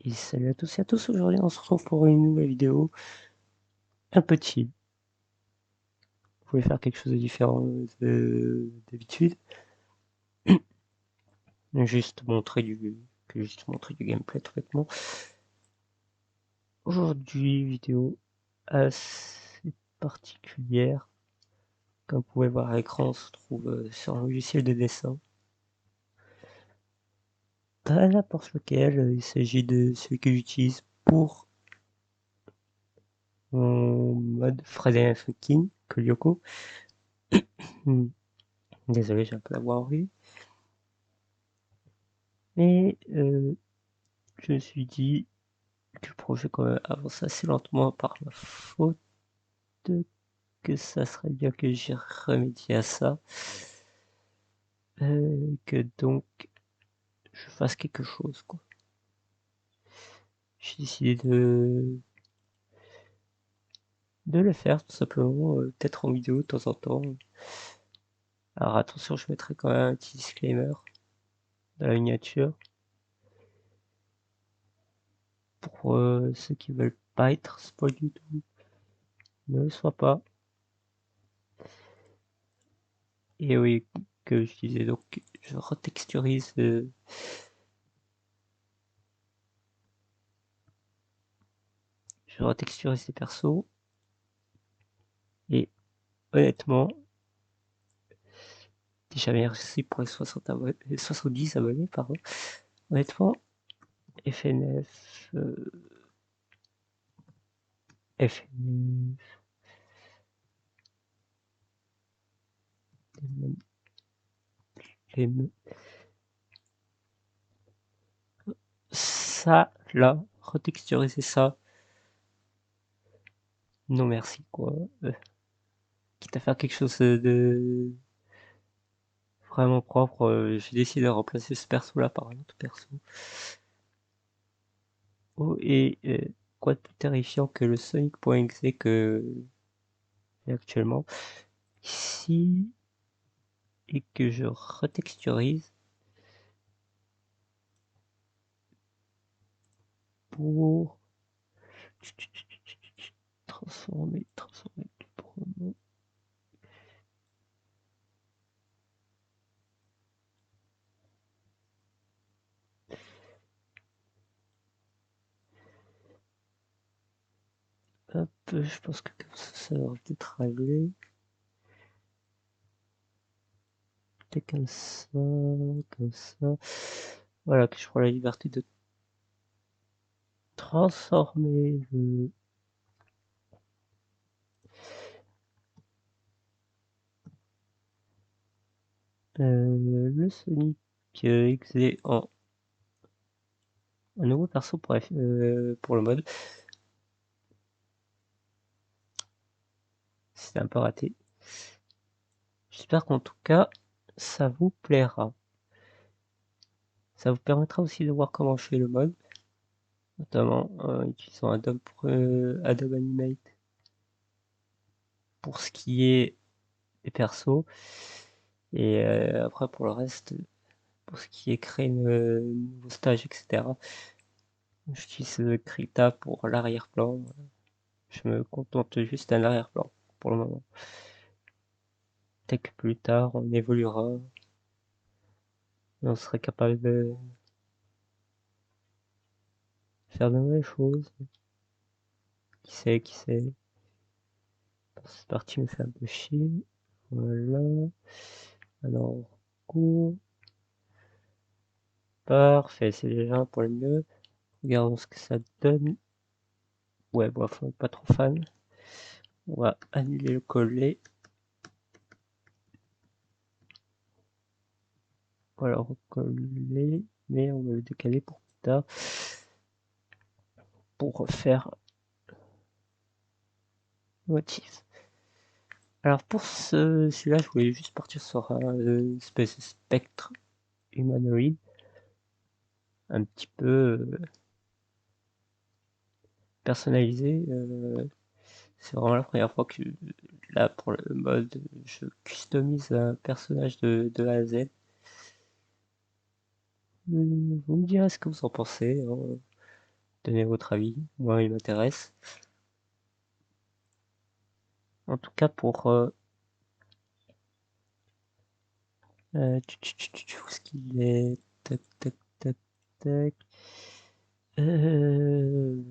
Et salut à tous et à tous, aujourd'hui on se retrouve pour une nouvelle vidéo, un peu chill. Je voulais faire quelque chose de différent d'habitude, juste montrer du gameplay tout bêtement. Aujourd'hui, vidéo assez particulière. Comme vous pouvez voir à l'écran, on se trouve sur un logiciel de dessin. Pas n'importe lequel, il s'agit de celui que j'utilise pour mon mode Friday Night Funkin', Kyoko. Désolé, j'ai un peu la voix enrhumée. Mais je me suis dit que le projet quand même avance assez lentement par ma faute, que ça serait bien que j'y remédie à ça, que donc je fasse quelque chose, quoi. J'ai décidé de le faire tout simplement, peut-être en vidéo de temps en temps. Alors attention, je mettrai quand même un petit disclaimer dans la miniature pour ceux qui veulent pas être spoil du tout, ne le soient pas. Et oui, que je disais donc, je retexturise ces persos. Et honnêtement, déjà merci pour les 70 abonnés, pardon. Honnêtement, FNF, FNF, ça, là, retexturiser ça, non merci, quoi. Quitte à faire quelque chose de vraiment propre, j'ai décidé de remplacer ce perso-là par un autre perso. Oh, et quoi de plus terrifiant que le Sonic.exe que j'ai actuellement ici, et que je retexturise pour transformer promo. Hop, je pense que comme ça va peut-être régler. Peut-être comme ça, comme ça. Voilà, que je prends la liberté de transformer le Sonic XZ en un nouveau perso pour le mode. C'était un peu raté. J'espère qu'en tout cas, ça vous plaira. Ça vous permettra aussi de voir comment je fais le mode, notamment en utilisant Adobe Animate pour ce qui est des persos, et après pour le reste, pour ce qui est créer nouveaux stages, etc. J'utilise Krita pour l'arrière-plan. Je me contente juste d'un arrière-plan pour le moment. Peut-être que plus tard on évoluera et on serait capable de faire de nouvelles choses. Qui sait, qui sait. Cette partie me fait un peu chier. Voilà. Alors, cours. Parfait, c'est déjà un point mieux. Regardons ce que ça donne. Ouais, bof, pas trop fan. On va annuler le collet. Voilà, recoller. Mais on va le décaler pour plus tard. Pour refaire motif. Alors pour celui-là, je voulais juste partir sur une espèce de spectre humanoïde. Un petit peu personnalisé. C'est vraiment la première fois que là pour le mode je customise un personnage de A à Z. Vous me direz ce que vous en pensez, hein. Donnez votre avis, moi il m'intéresse. En tout cas pour où est-ce qu'il est? Tac tac tac tac. Je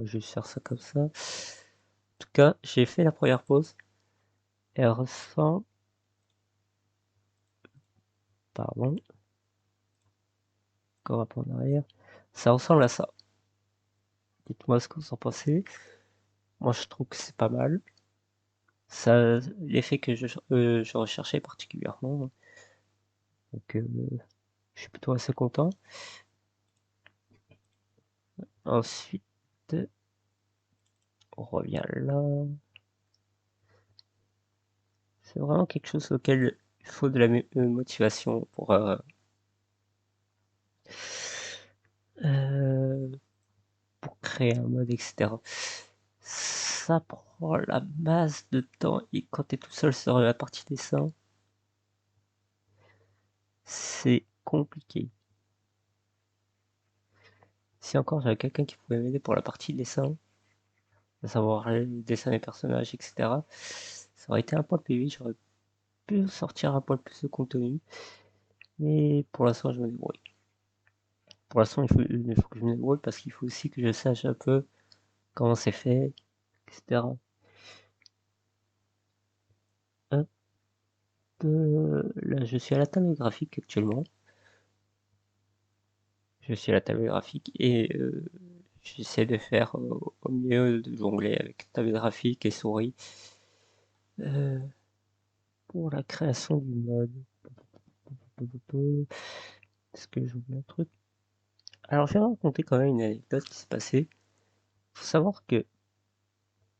vais faire ça comme ça. En tout cas, j'ai fait la première pause. Elle ressemble. Pardon. Encore un peu en arrière. Ça ressemble à ça. Dites-moi ce que vous en pensez. Moi, je trouve que c'est pas mal. Ça, l'effet que je recherchais particulièrement. Donc, je suis plutôt assez content. Ensuite, on revient là. C'est vraiment quelque chose auquel il faut de la motivation euh, pour créer un mode, etc. Ça prend la masse de temps et quand tu es tout seul sur la partie dessin, c'est compliqué. Si encore j'avais quelqu'un qui pouvait m'aider pour la partie dessin, à savoir le dessin des personnages, etc., ça aurait été un poil plus vite, j'aurais pu sortir un poil plus de contenu, mais pour l'instant je me débrouille. Pour l'instant il faut que je me débrouille parce qu'il faut aussi que je sache un peu comment c'est fait, etc. Hop, là je suis à la table graphique actuellement. Je suis à la table graphique et j'essaie de faire au mieux de jongler avec table graphique et souris pour la création du mode. Est-ce que j'oublie un truc? Alors je vais raconter quand même une anecdote qui s'est passée. Il faut savoir que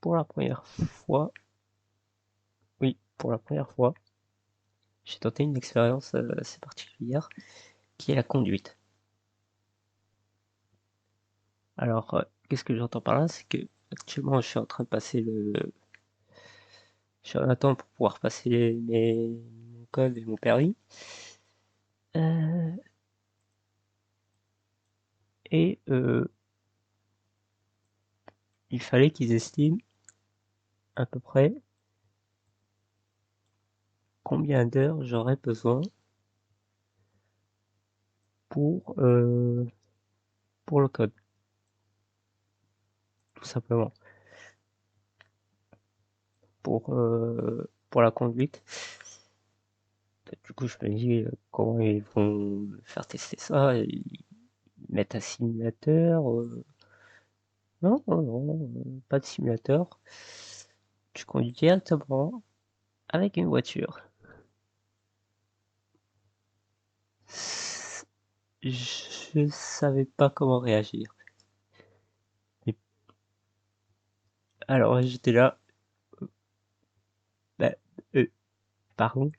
pour la première fois, oui, pour la première fois, j'ai tenté une expérience assez particulière qui est la conduite. Alors, qu'est-ce que j'entends par là? C'est que actuellement je suis en train de passer je suis en attente pour pouvoir passer mon code et mon permis. Euh, et il fallait qu'ils estiment à peu près combien d'heures j'aurais besoin pour, euh, pour le code, tout simplement, pour la conduite. Du coup, je me dis comment ils vont faire tester ça. Ils mettent un simulateur. Non, non, non, pas de simulateur. Tu conduis directement avec une voiture. Je savais pas comment réagir. Et alors j'étais là, bah, euh, pardon,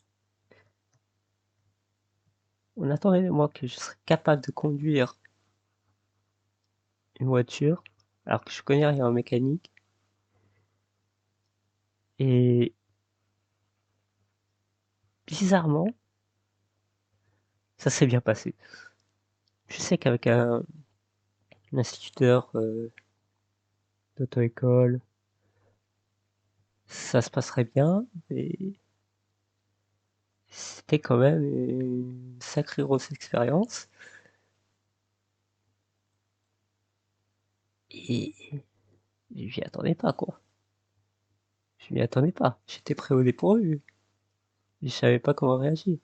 on attendait de moi que je serais capable de conduire une voiture, alors que je connais rien en mécanique. Et bizarrement, ça s'est bien passé. Je sais qu'avec un instituteur d'auto-école, ça se passerait bien, mais c'était quand même une sacrée grosse expérience. Et je m'y attendais pas, quoi. Je m'y attendais pas. J'étais prêt au dépourvu. Je savais pas comment réagir.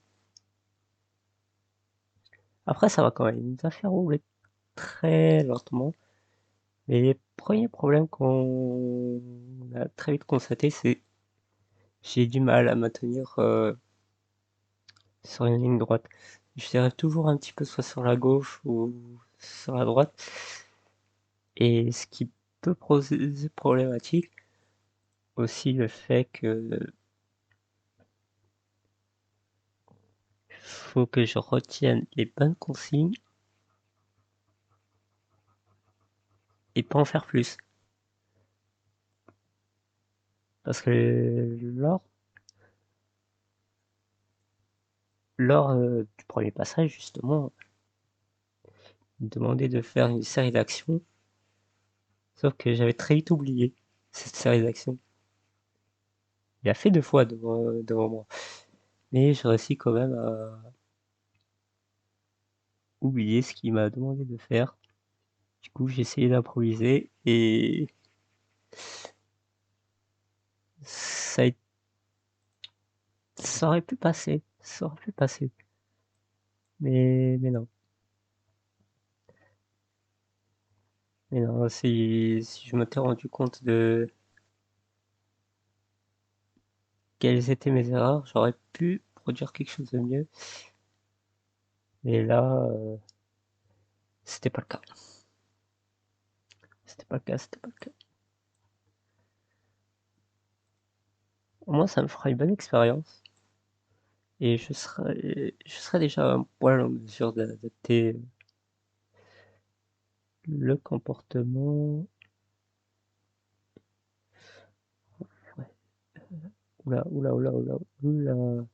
Après, ça va quand même. Il nous a fait rouler très lentement. Mais les premiers problèmes qu'on a très vite constaté, c'est j'ai du mal à maintenir sur une ligne droite. Je dirais toujours un petit peu soit sur la gauche ou sur la droite. Et ce qui peut poser problématique, aussi le fait que faut que je retienne les bonnes consignes et pas en faire plus. Parce que lors du premier passage, justement, me demandait de faire une série d'actions, sauf que j'avais très vite oublié cette série d'actions. Il a fait 2 fois devant moi, mais j'ai réussi quand même à oublier ce qu'il m'a demandé de faire. Du coup, j'ai essayé d'improviser et ça a ça aurait pu passer, ça aurait pu passer, mais non. Mais non, si je m'étais rendu compte de quelles étaient mes erreurs, j'aurais pu produire quelque chose de mieux. Et là, c'était pas le cas. C'était pas le cas, c'était pas le cas. Au moins, ça me fera une bonne expérience. Et je serai déjà un poil en mesure d'adapter le comportement. Ouais. Oula, oula, oula, oula, oula.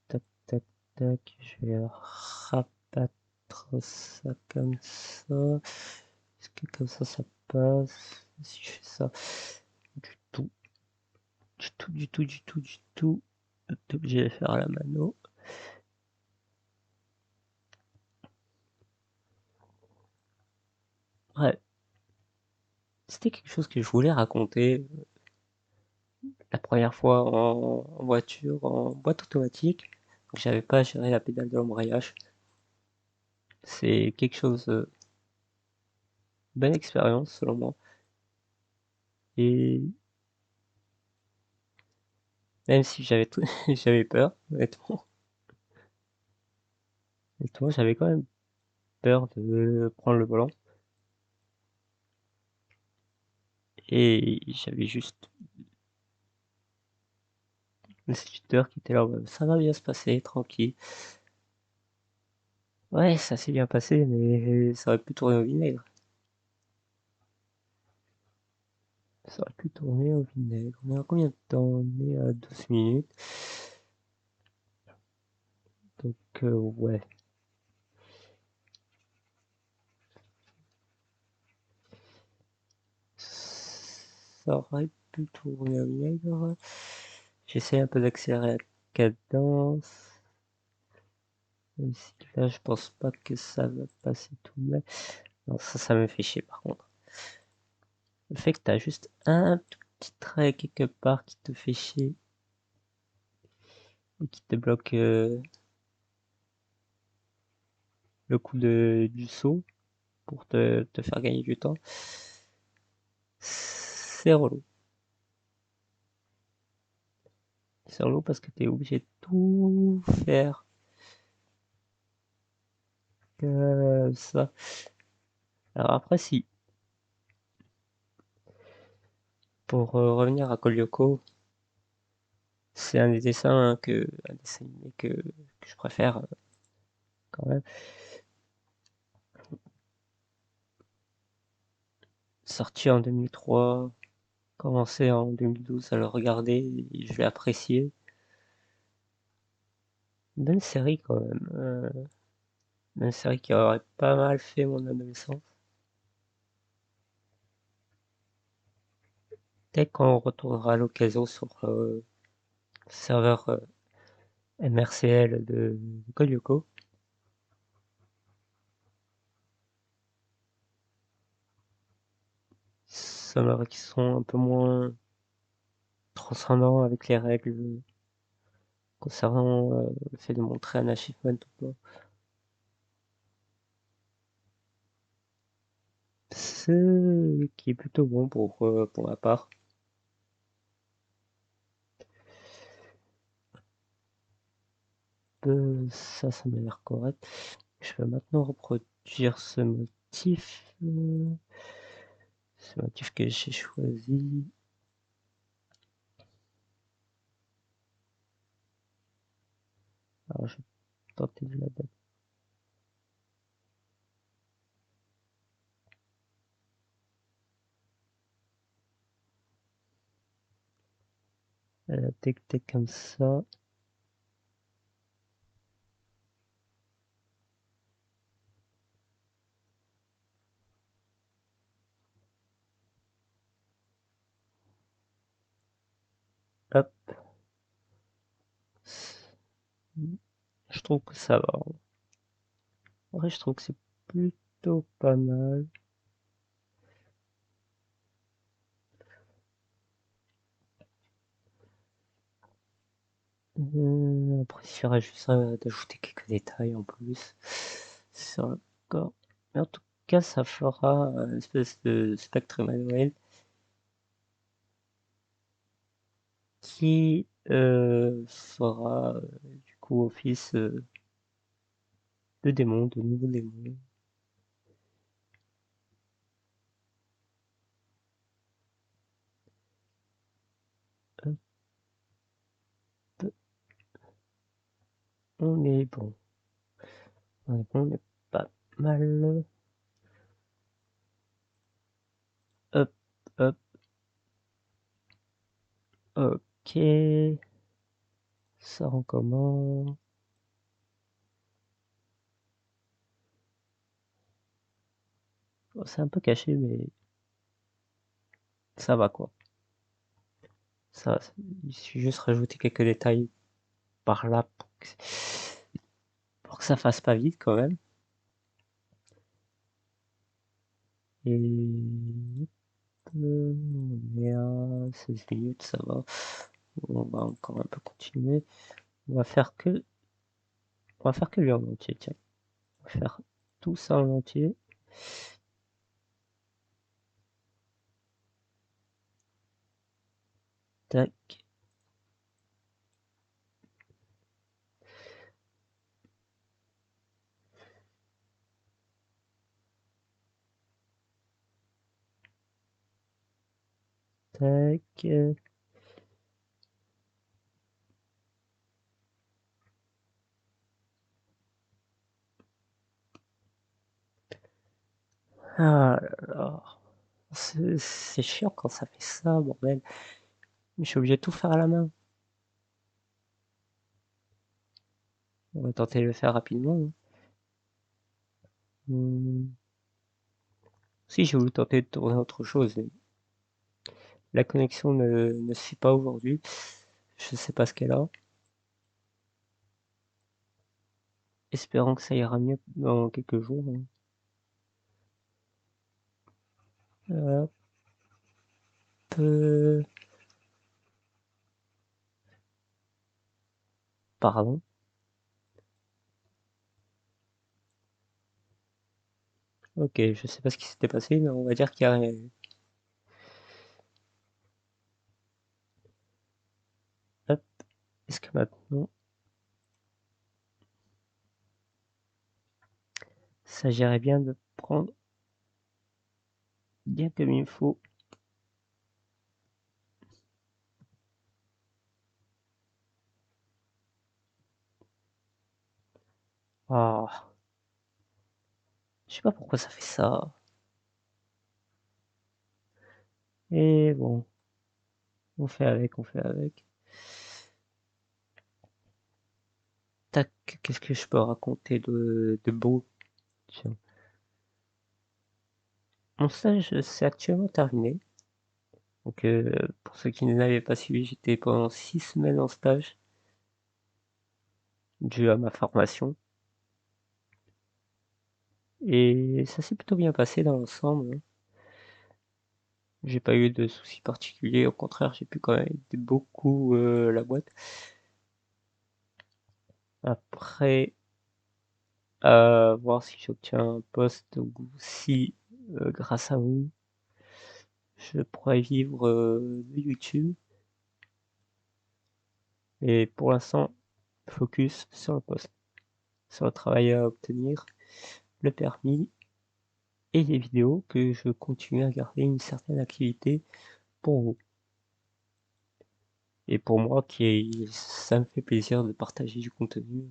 Tac, tac, tac. Je vais rabattre ça comme ça. Est-ce que comme ça passe? Si je fais ça, du tout, du tout, du tout, du tout, du tout. T'es obligé de faire à la mano. Ouais, c'était quelque chose que je voulais raconter la première fois en voiture, en boîte automatique. Donc j'avais pas géré la pédale de l'embrayage. C'est quelque chose, bonne expérience selon moi. Et même si j'avais j'avais peur, honnêtement, j'avais quand même peur de prendre le volant. Et j'avais juste l'instituteur qui était là, ouais, ça va bien se passer, tranquille. Ouais, ça s'est bien passé, mais ça aurait pu tourner au vinaigre. Ça aurait pu tourner au vinaigre. On est à combien de temps? On est à 12 minutes. Donc, ouais. Ça aurait pu tourner au vinaigre. J'essaie un peu d'accélérer la cadence. Même si là, je pense pas que ça va passer tout de même. Non, ça me fait chier par contre. Le fait que t'as juste un tout petit trait quelque part qui te fait chier et qui te bloque le coup du saut pour te faire gagner du temps, c'est relou. C'est relou parce que t'es obligé de tout faire comme ça. Alors après, si, pour revenir à Kolyoko, c'est un des dessins un dessin animé que je préfère quand même. Sorti en 2003, commencé en 2012 à le regarder, et je l'ai apprécié. Une bonne série quand même. Une série qui aurait pas mal fait mon adolescence. Peut-être qu'on retournera à l'occasion sur le serveur MRCL de Kolyoko. Serveurs qui sont un peu moins transcendants avec les règles concernant le fait de montrer un achievement ou pas. Ce qui est plutôt bon pour ma part. Ça m'a l'air correct. Je vais maintenant reproduire ce motif que j'ai choisi. Alors je vais tenter de l'adapter comme ça. Hop. Je trouve que ça va. En vrai, je trouve que c'est plutôt pas mal. Après, il suffira juste d'ajouter quelques détails en plus sur le corps. Mais en tout cas, ça fera une espèce de spectre Emmanuel qui fera du coup office de démon, de nouveau démon. Hop, on est bon. On est pas mal. Hop, hop. Ok. Ça rend comment? Bon, c'est un peu caché, mais ça va quoi. Ça, il suffit juste rajouter quelques détails par là pour que ça fasse pas vite quand même. Et on est à 16 minutes, ça va. On va encore un peu continuer. On va faire que, on va faire que lui en entier, tiens. On va faire tout ça en entier. Tac, tac. Ah là là. C'est chiant quand ça fait ça, bordel. Mais je suis obligé de tout faire à la main. On va tenter de le faire rapidement, hein. Si j'ai voulu tenter de tourner autre chose, mais la connexion ne suit pas aujourd'hui. Je sais pas ce qu'elle a. Espérons que ça ira mieux dans quelques jours, hein. Hop, pardon. Ok, je sais pas ce qui s'était passé, mais on va dire qu'il y a rien eu. Hop, est-ce que maintenant, il s'agirait bien de prendre bien comme il faut. Ah, je sais pas pourquoi ça fait ça. Et bon, on fait avec, on fait avec. Tac, qu'est-ce que je peux raconter de beau? Tiens. Mon stage, c'est actuellement terminé. Donc, pour ceux qui ne l'avaient pas suivi, j'étais pendant 6 semaines en stage, dû à ma formation. Et ça s'est plutôt bien passé dans l'ensemble, hein. J'ai pas eu de soucis particuliers, au contraire, j'ai pu quand même aider beaucoup la boîte. Après, à voir si j'obtiens un poste ou si, grâce à vous, je pourrais vivre de YouTube. Et pour l'instant, focus sur le poste, sur le travail à obtenir, le permis et les vidéos, que je continue à garder une certaine activité pour vous. Et pour moi, ça me fait plaisir de partager du contenu.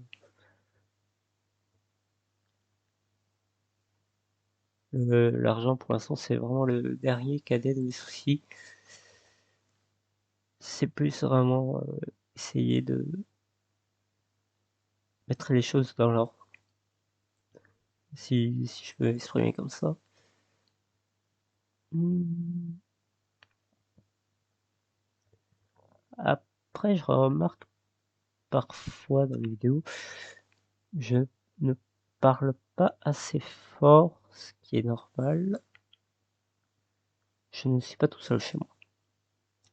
L'argent, pour l'instant, c'est vraiment le dernier cadet de mes soucis. C'est plus vraiment essayer de mettre les choses dans l'ordre, si je peux m'exprimer comme ça. Hmm. Après, je remarque parfois dans les vidéos, je ne parle pas assez fort, ce qui est normal. Je ne suis pas tout seul chez moi.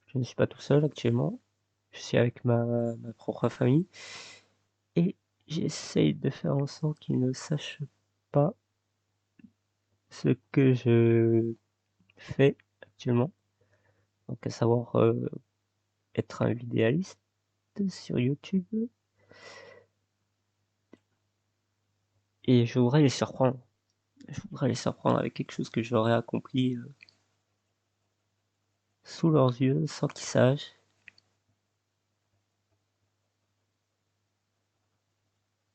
Je ne suis pas tout seul actuellement. Je suis avec ma propre famille et j'essaye de faire en sorte qu'ils ne sachent pas ce que je fais actuellement. Donc à savoir être un vidéaliste sur YouTube et je voudrais les surprendre. Je voudrais les surprendre avec quelque chose que j'aurais accompli sous leurs yeux sans qu'ils sachent.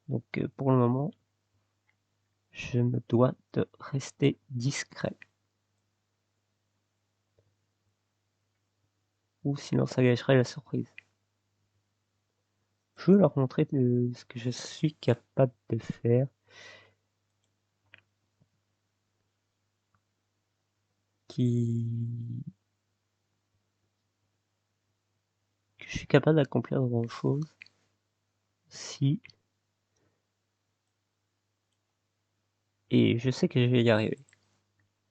Donc pour le moment, je me dois de rester discret. Ou sinon ça gâcherait la surprise. Je veux leur montrer ce que je suis capable de faire. Qui... que je suis capable d'accomplir grand chose si... Et je sais que je vais y arriver.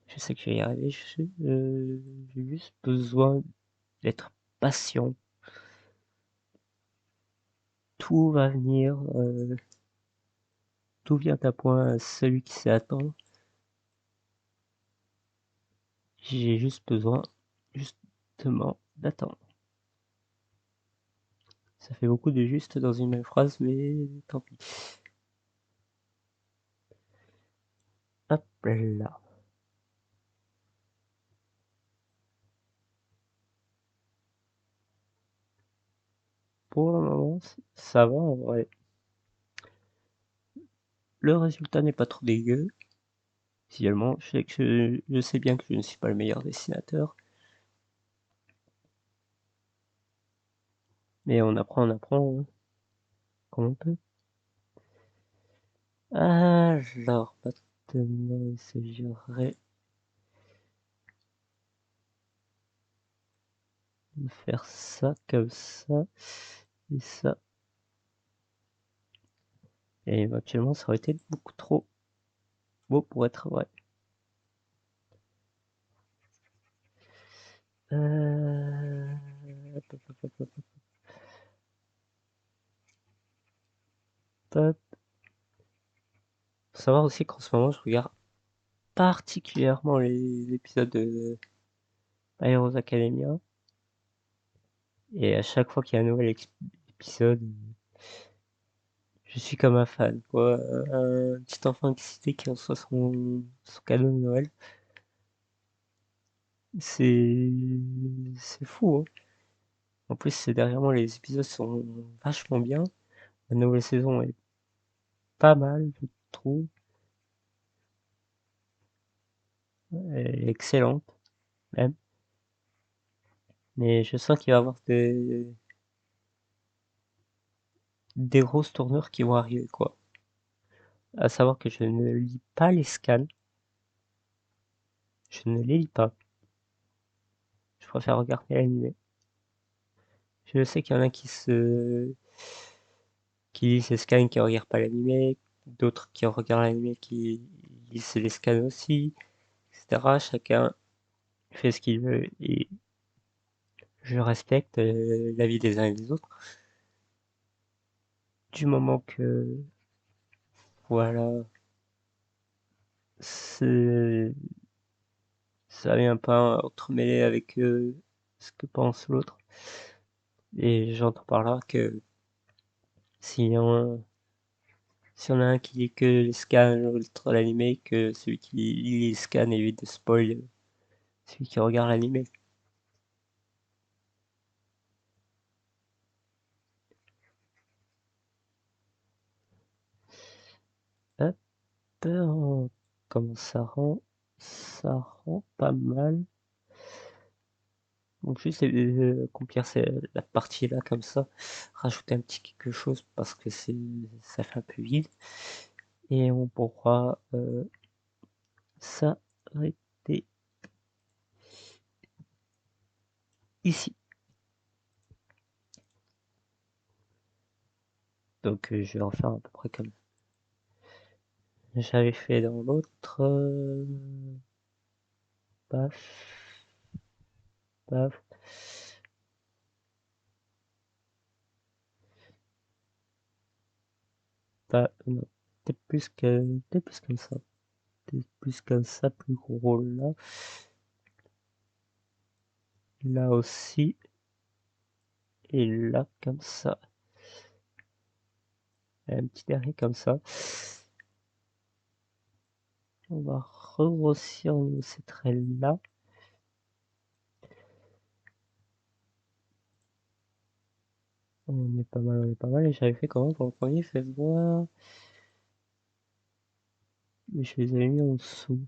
Je sais que je vais y arriver. J'ai juste besoin d'être patient. Tout va venir. Tout vient à point à celui qui sait attendre. J'ai juste besoin, justement, d'attendre. Ça fait beaucoup de juste dans une même phrase, mais tant pis. Hop là. Pour le moment, ça va en vrai. Le résultat n'est pas trop dégueu. Visuellement, je sais bien que je ne suis pas le meilleur dessinateur. Mais on apprend hein, comme on peut. Alors, maintenant, il s'agirait de faire ça comme ça et ça. Et éventuellement, ça aurait été beaucoup trop beau pour être vrai. Hop, hop, hop, hop, hop. Faut savoir aussi qu'en ce moment, je regarde particulièrement les épisodes de My Heroes Academia. Et à chaque fois qu'il y a un nouvel épisode, je suis comme un fan, quoi. Un petit enfant excité qui reçoit son cadeau de Noël. C'est c'est fou, hein. En plus, derrière moi, les épisodes sont vachement bien. La nouvelle saison est pas mal, je trouve. Elle est excellente, même. Mais je sens qu'il va y avoir des grosses tournures qui vont arriver, quoi. À savoir que je ne lis pas les scans. Je ne les lis pas. Je préfère regarder l'animé. Je sais qu'il y en a qui lisent les scans, qui regardent pas l'animé, d'autres qui regardent l'animé, qui lisent les scans aussi, etc. Chacun fait ce qu'il veut et je respecte l'avis des uns et des autres. Du moment que, voilà, ça vient pas entremêler avec ce que pense l'autre. Et j'entends par là que si on, si on a un qui lit que les scans, l'autre l'animé, que celui qui lit les scans évite de spoil celui qui regarde l'animé. Hop, comment ça rend pas mal. Donc juste accomplir la partie là comme ça, rajouter un petit quelque chose parce que ça fait un peu vide. Et on pourra s'arrêter ici. Donc je vais en faire à peu près comme j'avais fait dans l'autre. Paf, paf. Pas, non, peut-être plus comme ça. Peut-être plus comme ça, plus gros là. Là aussi. Et là, comme ça. Et un petit dernier comme ça. On va regrossir au niveau de ces traits-là. On est pas mal, on est pas mal. Et j'avais fait comment pour le premier? Fais voir. Mais je les avais mis en dessous.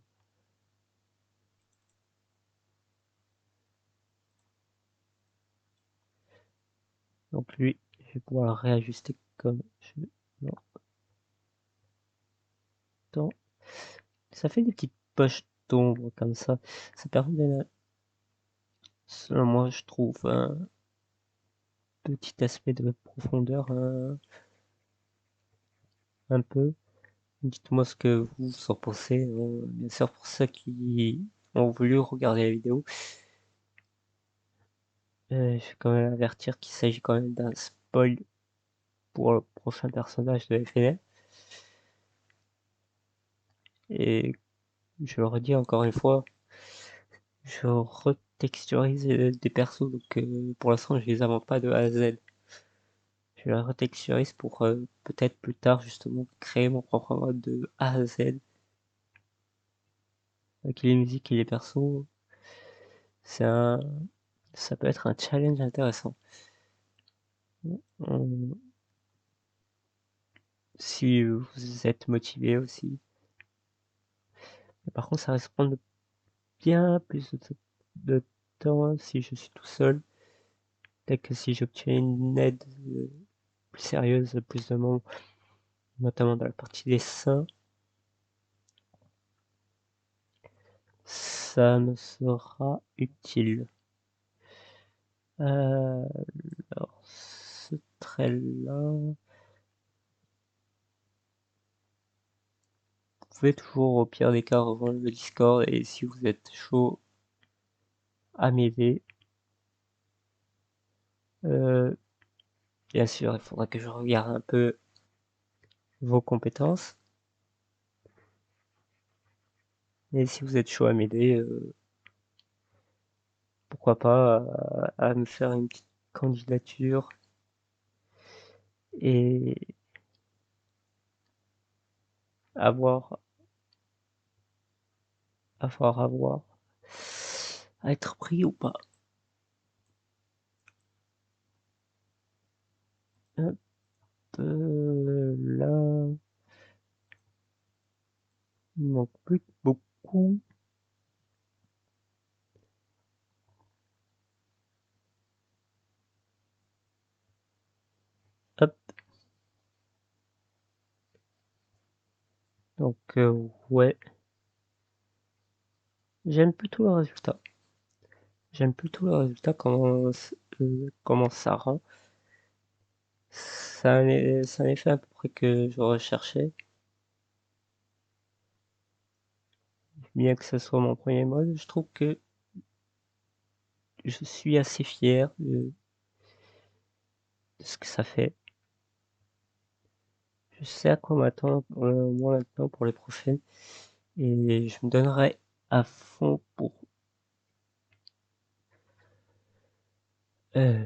Donc lui, je vais pouvoir le réajuster comme je l'entends. Ça fait des petites poches d'ombre comme ça. Ça permet, selon moi, je trouve un petit aspect de profondeur un peu. Dites-moi ce que vous en pensez. Bien sûr, pour ceux qui ont voulu regarder la vidéo, je vais quand même avertir qu'il s'agit quand même d'un spoil pour le prochain personnage de FNL. Et je le redis encore une fois, je retexturise des persos, donc pour l'instant je les invente pas de A à Z. Je la retexturise pour peut-être plus tard justement créer mon propre mode de A à Z avec les musiques et les persos. C'est un, ça peut être un challenge intéressant. Si vous êtes motivé aussi. Mais par contre, ça risque de prendre bien plus de temps si je suis tout seul. Peut-être que si j'obtiens une aide plus sérieuse, plus de membres, notamment dans la partie dessin, ça me sera utile. Alors, ce trait-là, vous pouvez toujours au pire des cas rejoindre le Discord et si vous êtes chaud à m'aider, bien sûr, il faudra que je regarde un peu vos compétences. Et si vous êtes chaud à m'aider, pourquoi pas à me faire une petite candidature et avoir, avoir, à être pris ou pas. Hop, là, il manque plus beaucoup. Hop, donc ouais, j'aime plutôt le résultat. J'aime plutôt le résultat, comment ça rend. C'est un effet à peu près que je recherchais. Bien que ce soit mon premier mode, je trouve que je suis assez fier de ce que ça fait. Je sais à quoi m'attendre au moins maintenant pour les prochaines et je me donnerai à fond pour la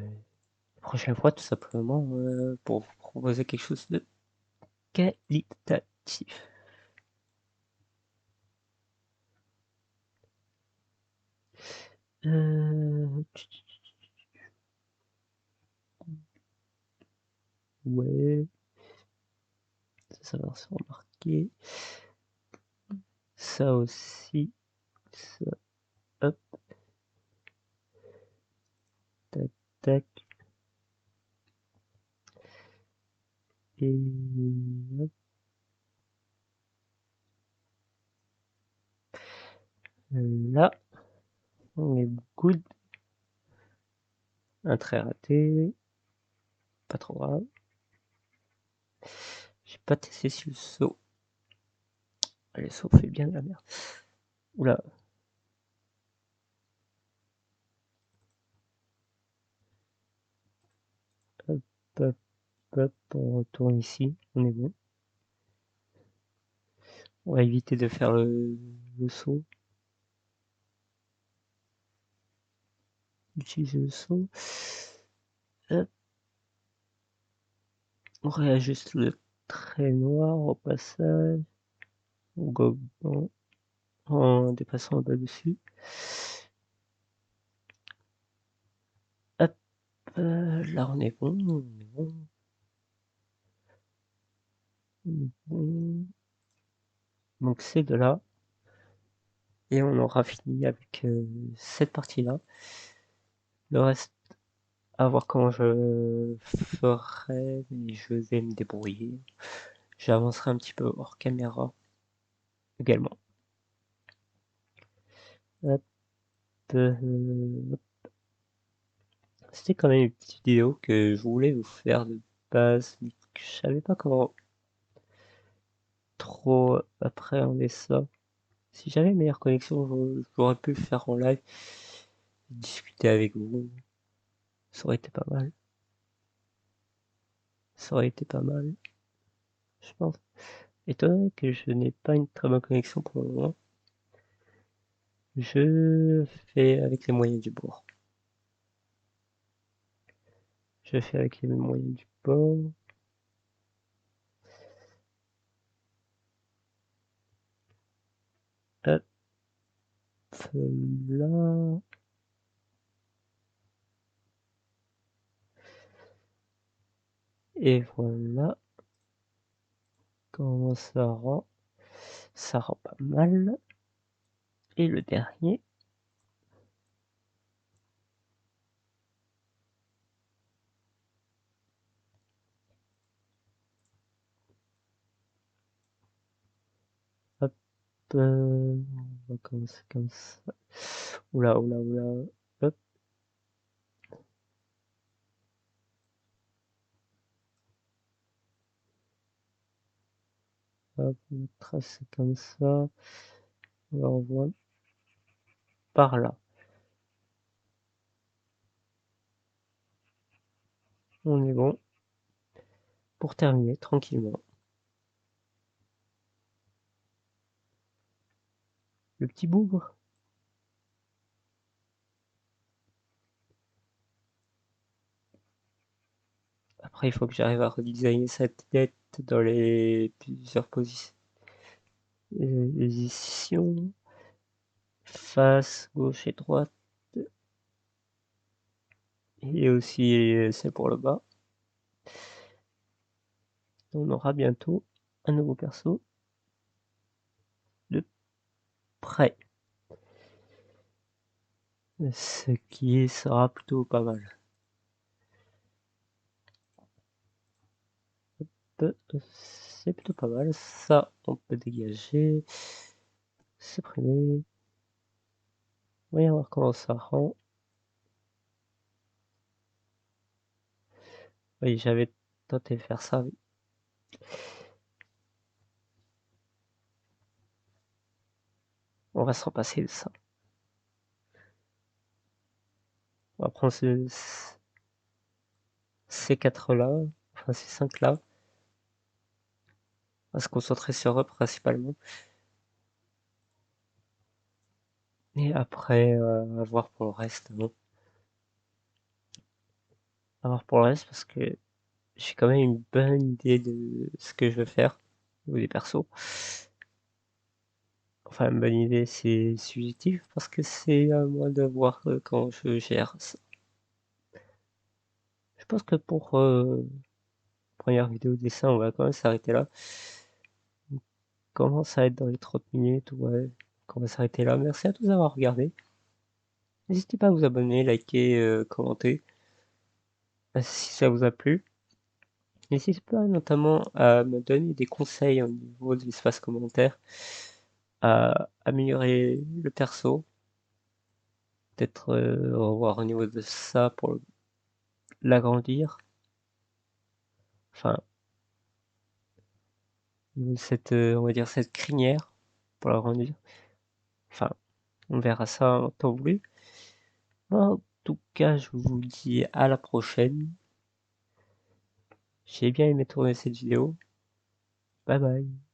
prochaine fois tout simplement pour vous proposer quelque chose de qualitatif. Ouais, ça va se remarquer. Ça aussi, ça, hop, tac, tac, et hop, là, on est good. Un trait raté, pas trop grave. J'ai pas testé si le saut. Le saut fait bien de la merde. Oula. Hop, hop, hop, on retourne ici, on est bon. On va éviter de faire le saut. Utiliser le saut. Hop. On réajuste le trait noir au passage. On gobe en dépassant le bas dessus. Hop, là on est bon, on est bon. On est bon. Donc c'est de là. Et on aura fini avec cette partie-là. Le reste, à voir comment je ferai, mais je vais me débrouiller. J'avancerai un petit peu hors caméra également. Hop, hop. C'était quand même une petite vidéo que je voulais vous faire de base, mais que je savais pas comment trop appréhender ça. Si j'avais une meilleure connexion, j'aurais pu le faire en live, discuter avec vous. Ça aurait été pas mal. Ça aurait été pas mal, je pense. Étant donné que je n'ai pas une très bonne connexion pour le moment, je fais avec les moyens du bord. Je fais avec les moyens du bord. Hop là. Et voilà. Comment ça rend? Ça rend pas mal. Et le dernier. Hop. On va commencer comme ça. Oula, oula, oula. Hop. Hop, on va tracer comme ça. On va revoir par là. On est bon. Pour terminer tranquillement. Le petit bougre. Après, il faut que j'arrive à redesigner cette tête dans les plusieurs positions. Face, gauche et droite. Et aussi celle pour le bas. On aura bientôt un nouveau perso de près. Ce qui sera plutôt pas mal. C'est plutôt pas mal. Ça, on peut dégager. Supprimer. Voyons voir comment ça rend. Oui, j'avais tenté de faire ça. Oui. On va s'en passer de ça. On va prendre ces 4 là, enfin ces 5 là. On va se concentrer sur eux principalement. Et après, à voir pour le reste. Bon. À voir pour le reste parce que j'ai quand même une bonne idée de ce que je veux faire au niveau des persos. Enfin, une bonne idée, c'est subjectif parce que c'est à moi de voir quand je gère ça. Je pense que pour première vidéo dessin, on va quand même s'arrêter là. On commence à être dans les 30 minutes, ouais, on va s'arrêter là. Merci à tous d'avoir regardé. N'hésitez pas à vous abonner, liker, commenter si ça vous a plu. N'hésitez pas notamment à me donner des conseils au niveau de l'espace commentaire, à améliorer le perso, peut-être revoir au niveau de ça pour l'agrandir. Enfin, cette, on va dire cette crinière pour l'agrandir. Enfin, on verra ça en temps voulu. En tout cas, je vous dis à la prochaine. J'ai bien aimé tourner cette vidéo. Bye bye.